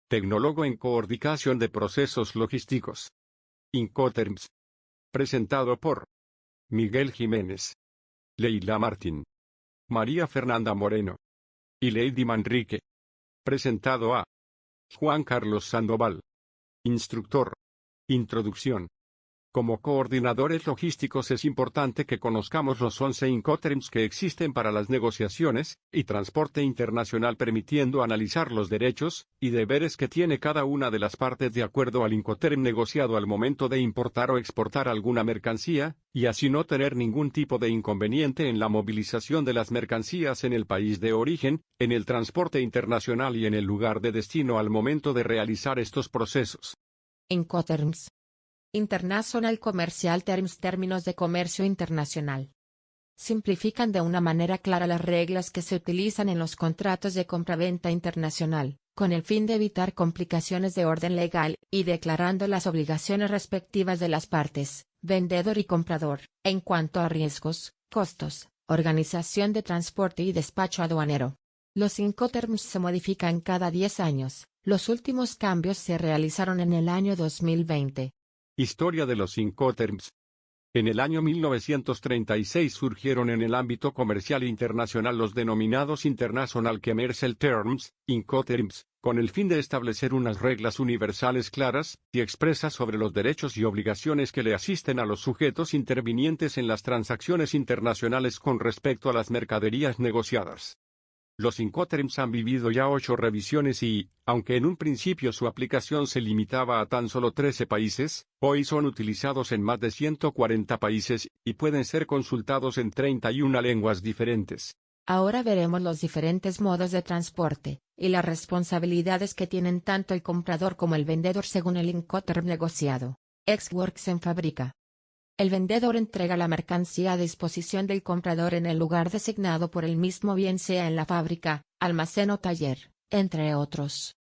tecnólogo en coordinación de procesos logísticos. Incoterms. Presentado por Miguel Jiménez, Leila Martín, María Fernanda Moreno y Lady Manrique. Presentado a Juan Carlos Sandoval. Instructor. Introducción. Como coordinadores logísticos es importante que conozcamos los 11 Incoterms que existen para las negociaciones y transporte internacional, permitiendo analizar los derechos y deberes que tiene cada una de las partes de acuerdo al Incoterm negociado al momento de importar o exportar alguna mercancía, y así no tener ningún tipo de inconveniente en la movilización de las mercancías en el país de origen, en el transporte internacional y en el lugar de destino al momento de realizar estos procesos. Incoterms. International Commercial Terms, términos de comercio internacional. Simplifican de una manera clara las reglas que se utilizan en los contratos de compraventa internacional, con el fin de evitar complicaciones de orden legal, y declarando las obligaciones respectivas de las partes, vendedor y comprador, en cuanto a riesgos, costos, organización de transporte y despacho aduanero. Los Incoterms se modifican cada 10 años, los últimos cambios se realizaron en el año 2020. Historia de los Incoterms. En el año 1936 surgieron en el ámbito comercial internacional los denominados International Commercial Terms, Incoterms, con el fin de establecer unas reglas universales claras y expresas sobre los derechos y obligaciones que le asisten a los sujetos intervinientes en las transacciones internacionales con respecto a las mercaderías negociadas. Los Incoterms han vivido ya 8 revisiones y, aunque en un principio su aplicación se limitaba a tan solo 13 países, hoy son utilizados en más de 140 países, y pueden ser consultados en 31 lenguas diferentes. Ahora veremos los diferentes modos de transporte, y las responsabilidades que tienen tanto el comprador como el vendedor según el Incoterm negociado. Ex-Works en fábrica. El vendedor entrega la mercancía a disposición del comprador en el lugar designado por él mismo, bien sea en la fábrica, almacén o taller, entre otros.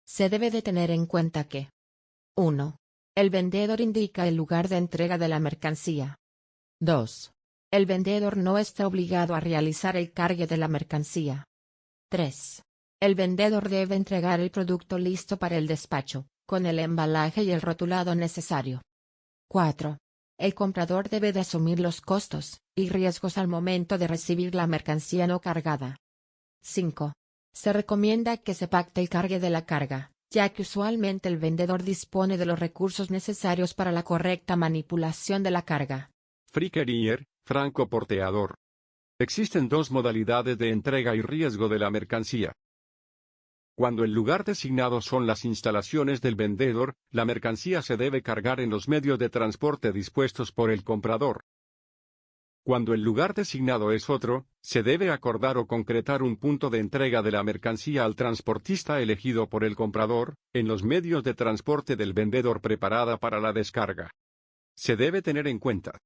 Se debe de tener en cuenta que 1. El vendedor indica el lugar de entrega de la mercancía. 2. El vendedor no está obligado a realizar el cargue de la mercancía. 3. El vendedor debe entregar el producto listo para el despacho, con el embalaje y el rotulado necesario. 4. El comprador debe de asumir los costos y riesgos al momento de recibir la mercancía no cargada. 5. Se recomienda que se pacte el cargue de la carga, ya que usualmente el vendedor dispone de los recursos necesarios para la correcta manipulación de la carga. Free carrier, franco porteador. Existen 2 modalidades de entrega y riesgo de la mercancía. Cuando el lugar designado son las instalaciones del vendedor, la mercancía se debe cargar en los medios de transporte dispuestos por el comprador. Cuando el lugar designado es otro, se debe acordar o concretar un punto de entrega de la mercancía al transportista elegido por el comprador, en los medios de transporte del vendedor preparada para la descarga. Se debe tener en cuenta: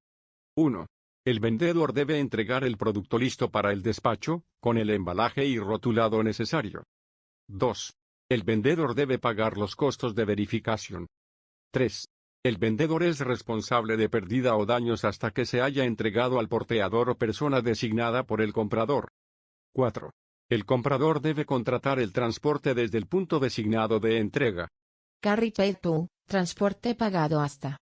1. El vendedor debe entregar el producto listo para el despacho, con el embalaje y rotulado necesario. 2. El vendedor debe pagar los costos de verificación. 3. El vendedor es responsable de pérdida o daños hasta que se haya entregado al porteador o persona designada por el comprador. 4. El comprador debe contratar el transporte desde el punto designado de entrega. Carry paid to, transporte pagado hasta.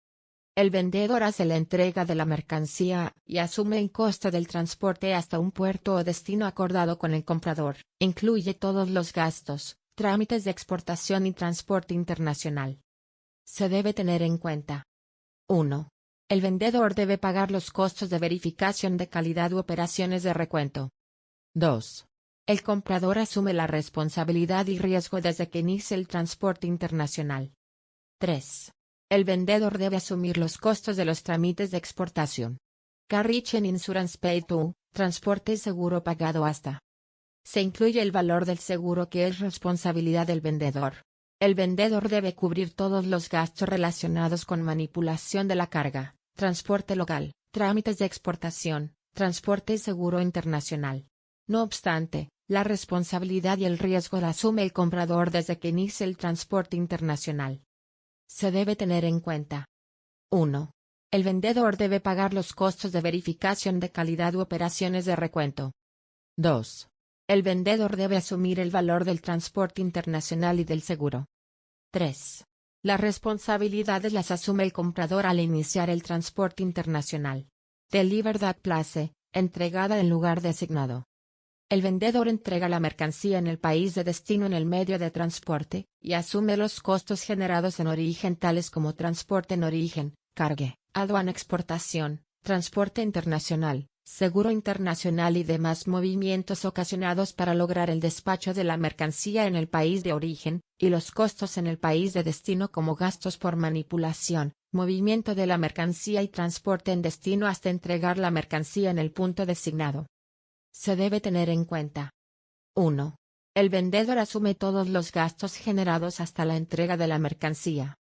El vendedor hace la entrega de la mercancía y asume el costo del transporte hasta un puerto o destino acordado con el comprador. Incluye todos los gastos, trámites de exportación y transporte internacional. Se debe tener en cuenta: 1. El vendedor debe pagar los costos de verificación de calidad u operaciones de recuento. 2. El comprador asume la responsabilidad y riesgo desde que inicie el transporte internacional. 3. El vendedor debe asumir los costos de los trámites de exportación. Carriage and Insurance Paid to, transporte y seguro pagado hasta. Se incluye el valor del seguro, que es responsabilidad del vendedor. El vendedor debe cubrir todos los gastos relacionados con manipulación de la carga, transporte local, trámites de exportación, transporte y seguro internacional. No obstante, la responsabilidad y el riesgo la asume el comprador desde que inicie el transporte internacional. Se debe tener en cuenta: 1. El vendedor debe pagar los costos de verificación de calidad u operaciones de recuento. 2. El vendedor debe asumir el valor del transporte internacional y del seguro. 3. Las responsabilidades las asume el comprador al iniciar el transporte internacional. Delivered place, entregada en lugar designado. El vendedor entrega la mercancía en el país de destino en el medio de transporte, y asume los costos generados en origen tales como transporte en origen, cargue, aduana exportación, transporte internacional, seguro internacional y demás movimientos ocasionados para lograr el despacho de la mercancía en el país de origen, y los costos en el país de destino como gastos por manipulación, movimiento de la mercancía y transporte en destino hasta entregar la mercancía en el punto designado. Se debe tener en cuenta. 1. El vendedor asume todos los gastos generados hasta la entrega de la mercancía.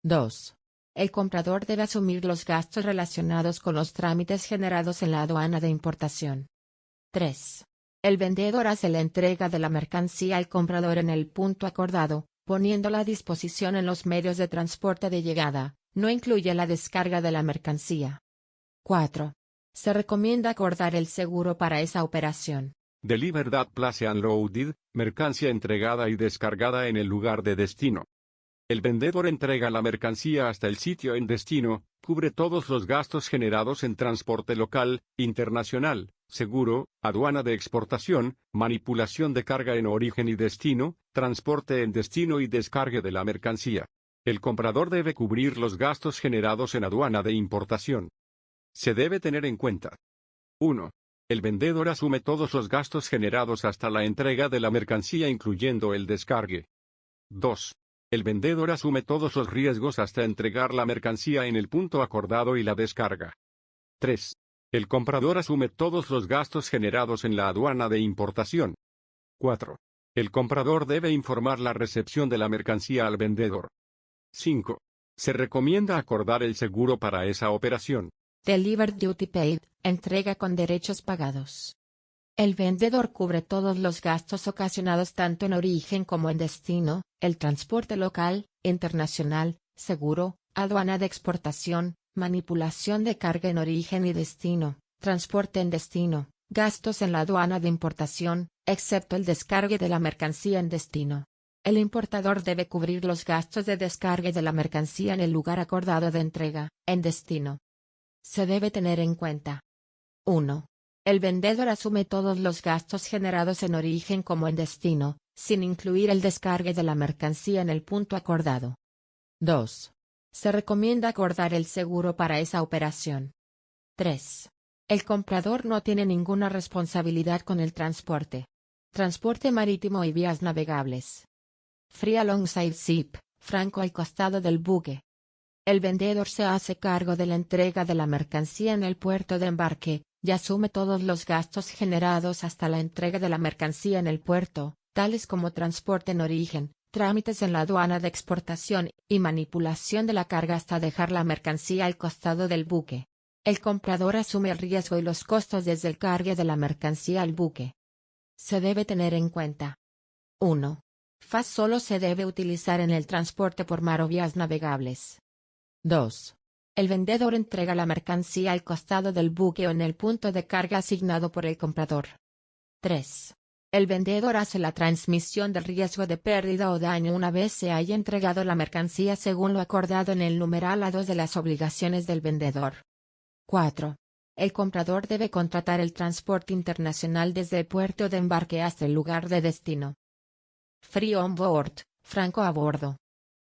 2. El comprador debe asumir los gastos relacionados con los trámites generados en la aduana de importación. 3. El vendedor hace la entrega de la mercancía al comprador en el punto acordado, poniéndola a disposición en los medios de transporte de llegada, no incluye la descarga de la mercancía. 4. Se recomienda acordar el seguro para esa operación. Delivered at place unloaded, mercancía entregada y descargada en el lugar de destino. El vendedor entrega la mercancía hasta el sitio en destino, cubre todos los gastos generados en transporte local, internacional, seguro, aduana de exportación, manipulación de carga en origen y destino, transporte en destino y descargue de la mercancía. El comprador debe cubrir los gastos generados en aduana de importación. Se debe tener en cuenta. 1. El vendedor asume todos los gastos generados hasta la entrega de la mercancía incluyendo el descargue. 2. El vendedor asume todos los riesgos hasta entregar la mercancía en el punto acordado y la descarga. 3. El comprador asume todos los gastos generados en la aduana de importación. 4. El comprador debe informar la recepción de la mercancía al vendedor. 5. Se recomienda acordar el seguro para esa operación. Delivered duty paid, entrega con derechos pagados. El vendedor cubre todos los gastos ocasionados tanto en origen como en destino, el transporte local, internacional, seguro, aduana de exportación, manipulación de carga en origen y destino, transporte en destino, gastos en la aduana de importación, excepto el descargue de la mercancía en destino. El importador debe cubrir los gastos de descargue de la mercancía en el lugar acordado de entrega, en destino. Se debe tener en cuenta. 1. El vendedor asume todos los gastos generados en origen como en destino, sin incluir el descargue de la mercancía en el punto acordado. 2. Se recomienda acordar el seguro para esa operación. 3. El comprador no tiene ninguna responsabilidad con el transporte. Transporte marítimo y vías navegables. Free alongside ship, franco al costado del buque. El vendedor se hace cargo de la entrega de la mercancía en el puerto de embarque, y asume todos los gastos generados hasta la entrega de la mercancía en el puerto, tales como transporte en origen, trámites en la aduana de exportación, y manipulación de la carga hasta dejar la mercancía al costado del buque. El comprador asume el riesgo y los costos desde el cargue de la mercancía al buque. Se debe tener en cuenta. 1. FAS solo se debe utilizar en el transporte por mar o vías navegables. 2. El vendedor entrega la mercancía al costado del buque o en el punto de carga asignado por el comprador. 3. El vendedor hace la transmisión del riesgo de pérdida o daño una vez se haya entregado la mercancía según lo acordado en el numeral A2 de las obligaciones del vendedor. 4. El comprador debe contratar el transporte internacional desde el puerto de embarque hasta el lugar de destino. Free on board, franco a bordo.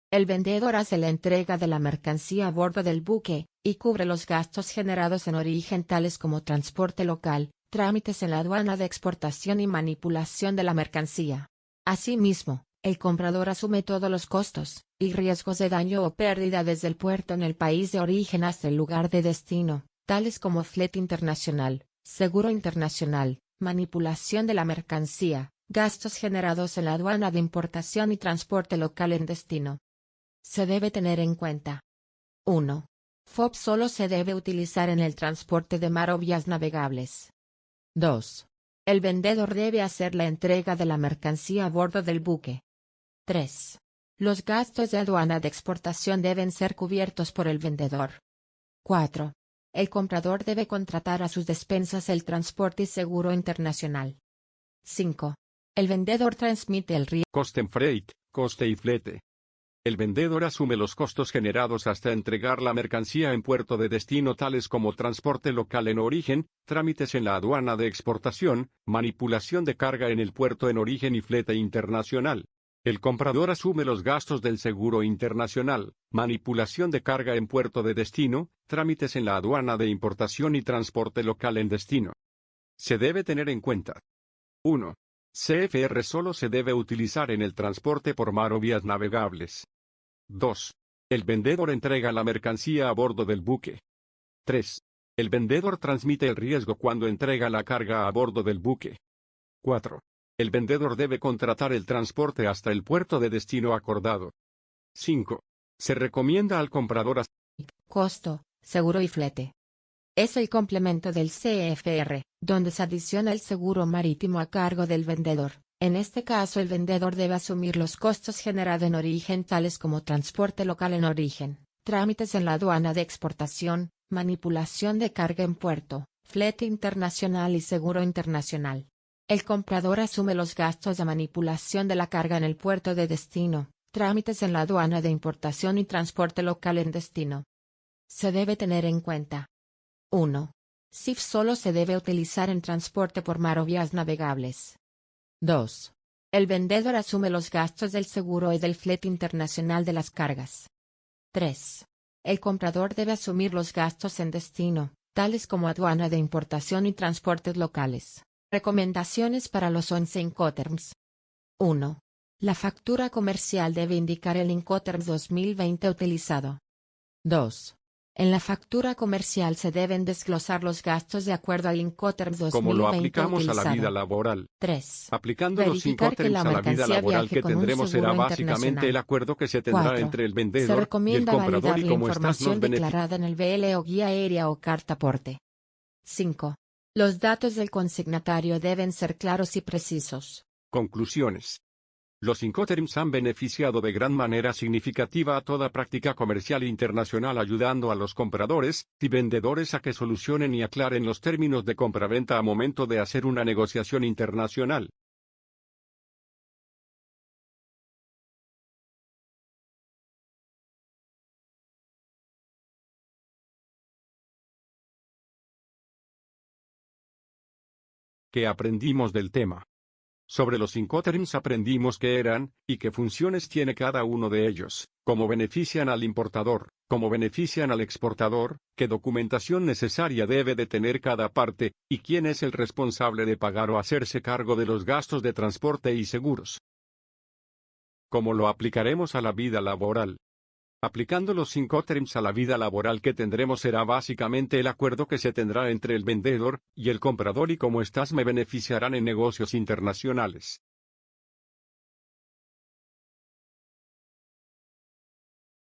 El vendedor hace la entrega de la mercancía a bordo del buque, y cubre los gastos generados en origen tales como transporte local, trámites en la aduana de exportación y manipulación de la mercancía. Asimismo, el comprador asume todos los costos y riesgos de daño o pérdida desde el puerto en el país de origen hasta el lugar de destino, tales como flete internacional, seguro internacional, manipulación de la mercancía, gastos generados en la aduana de importación y transporte local en destino. Se debe tener en cuenta. 1. FOB solo se debe utilizar en el transporte de mar o vías navegables. 2. El vendedor debe hacer la entrega de la mercancía a bordo del buque. 3. Los gastos de aduana de exportación deben ser cubiertos por el vendedor. 4. El comprador debe contratar a sus despensas el transporte y seguro internacional. 5. El vendedor transmite el riesgo. Coste en freight, coste y flete. El vendedor asume los costos generados hasta entregar la mercancía en puerto de destino, tales como transporte local en origen, trámites en la aduana de exportación, manipulación de carga en el puerto en origen y flete internacional. El comprador asume los gastos del seguro internacional, manipulación de carga en puerto de destino, trámites en la aduana de importación y transporte local en destino. Se debe tener en cuenta. 1. CFR solo se debe utilizar en el transporte por mar o vías navegables. 2. El vendedor entrega la mercancía a bordo del buque. 3. El vendedor transmite el riesgo cuando entrega la carga a bordo del buque. 4. El vendedor debe contratar el transporte hasta el puerto de destino acordado. 5. Se recomienda al comprador costo, seguro y flete. Es el complemento del CFR, donde se adiciona el seguro marítimo a cargo del vendedor. En este caso el vendedor debe asumir los costos generados en origen, tales como transporte local en origen, trámites en la aduana de exportación, manipulación de carga en puerto, flete internacional y seguro internacional. El comprador asume los gastos de manipulación de la carga en el puerto de destino, trámites en la aduana de importación y transporte local en destino. Se debe tener en cuenta. 1. CIF solo se debe utilizar en transporte por mar o vías navegables. 2. El vendedor asume los gastos del seguro y del flete internacional de las cargas. 3. El comprador debe asumir los gastos en destino, tales como aduana de importación y transportes locales. Recomendaciones para los 11 Incoterms. 1. La factura comercial debe indicar el Incoterms 2020 utilizado. 2. En la factura comercial se deben desglosar los gastos de acuerdo al Incoterms 2020 como lo aplicamos utilizado. a la vida laboral. 3. Aplicando los Verificar que Incoterms la a la vida mercancía laboral viaje que con un tendremos será seguro básicamente internacional. el acuerdo que se tendrá 4. entre el Se vendedor y el recomienda comprador validar y la como estas información nos beneficia. declarada en el BL o guía aérea o carta aporte. 5. Los datos del consignatario deben ser claros y precisos. Conclusiones. Los Incoterms han beneficiado de gran manera significativa a toda práctica comercial internacional, ayudando a los compradores y vendedores a que solucionen y aclaren los términos de compraventa a momento de hacer una negociación internacional. ¿Qué aprendimos del tema? Sobre los Incoterms aprendimos qué eran, y qué funciones tiene cada uno de ellos, cómo benefician al importador, cómo benefician al exportador, qué documentación necesaria debe de tener cada parte, y quién es el responsable de pagar o hacerse cargo de los gastos de transporte y seguros. ¿Cómo lo aplicaremos a la vida laboral? Aplicando los Incoterms a la vida laboral que tendremos será básicamente el acuerdo que se tendrá entre el vendedor y el comprador y cómo éstas me beneficiarán en negocios internacionales.